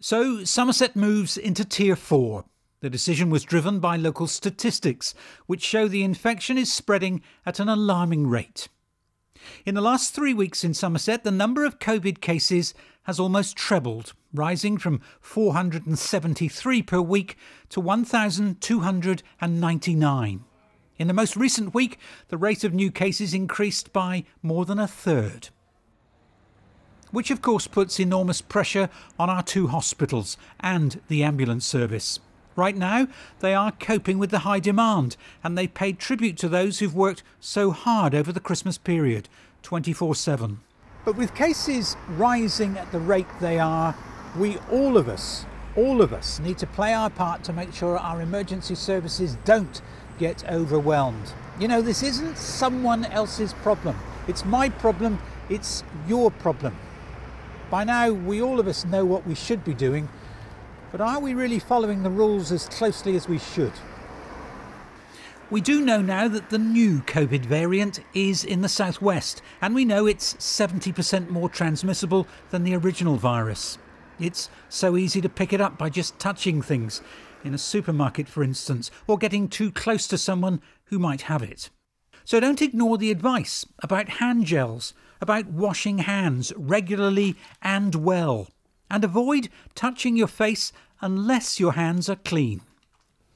So Somerset moves into Tier 4. The decision was driven by local statistics, which show the infection is spreading at an alarming rate. In the last 3 weeks in Somerset, the number of Covid cases has almost trebled, rising from 473 per week to 1,299. In the most recent week, the rate of new cases increased by more than a third. Which of course puts enormous pressure on our two hospitals and the ambulance service. Right now, they are coping with the high demand, and they paid tribute to those who've worked so hard over the Christmas period, 24/7. But with cases rising at the rate they are, all of us need to play our part to make sure our emergency services don't get overwhelmed. You know, this isn't someone else's problem. It's my problem, it's your problem. By now, all of us know what we should be doing, but are we really following the rules as closely as we should? We do know now that the new Covid variant is in the southwest, and we know it's 70% more transmissible than the original virus. It's so easy to pick it up by just touching things, in a supermarket for instance, or getting too close to someone who might have it. So don't ignore the advice about hand gels, about washing hands regularly and well, and avoid touching your face unless your hands are clean.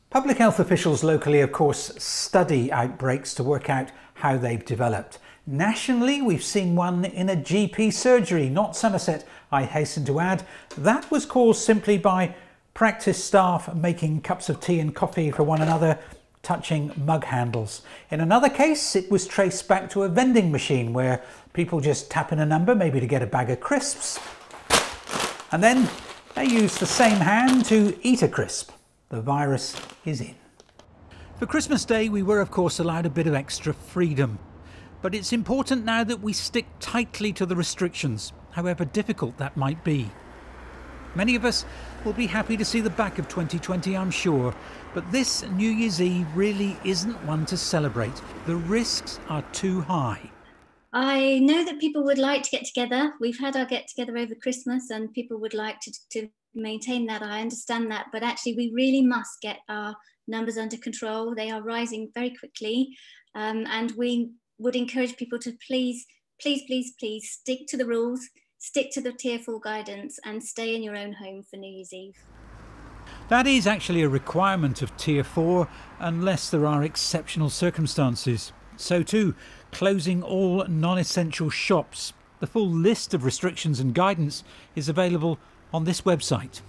Public health officials locally, of course, study outbreaks to work out how they've developed. Nationally, we've seen one in a GP surgery, not Somerset, I hasten to add. That was caused simply by practice staff making cups of tea and coffee for one another, touching mug handles. In another case, it was traced back to a vending machine where people just tap in a number, maybe to get a bag of crisps, and then they use the same hand to eat a crisp. The virus is in. For Christmas Day, we were of course allowed a bit of extra freedom. But it's important now that we stick tightly to the restrictions, however difficult that might be. Many of us will be happy to see the back of 2020, I'm sure, but this New Year's Eve really isn't one to celebrate. The risks are too high. I know that people would like to get together. We've had our get together over Christmas and people would like to maintain that. I understand that, but actually we really must get our numbers under control. They are rising very quickly, and we would encourage people to please stick to the rules, stick to the Tier 4 guidance and stay in your own home for New Year's Eve. That is actually a requirement of Tier 4 unless there are exceptional circumstances. So too, closing all non-essential shops. The full list of restrictions and guidance is available on this website.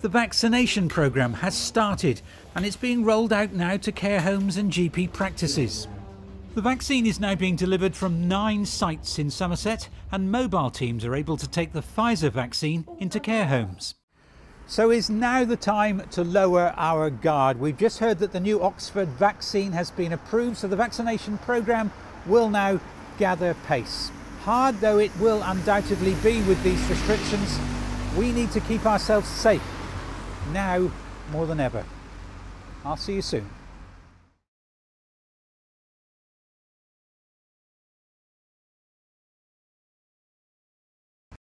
The vaccination programme has started and it's being rolled out now to care homes and GP practices. The vaccine is now being delivered from 9 sites in Somerset, and mobile teams are able to take the Pfizer vaccine into care homes. So is now the time to lower our guard. We've just heard that the new Oxford vaccine has been approved, so the vaccination programme will now gather pace. Hard though it will undoubtedly be with these restrictions, we need to keep ourselves safe, now more than ever. I'll see you soon.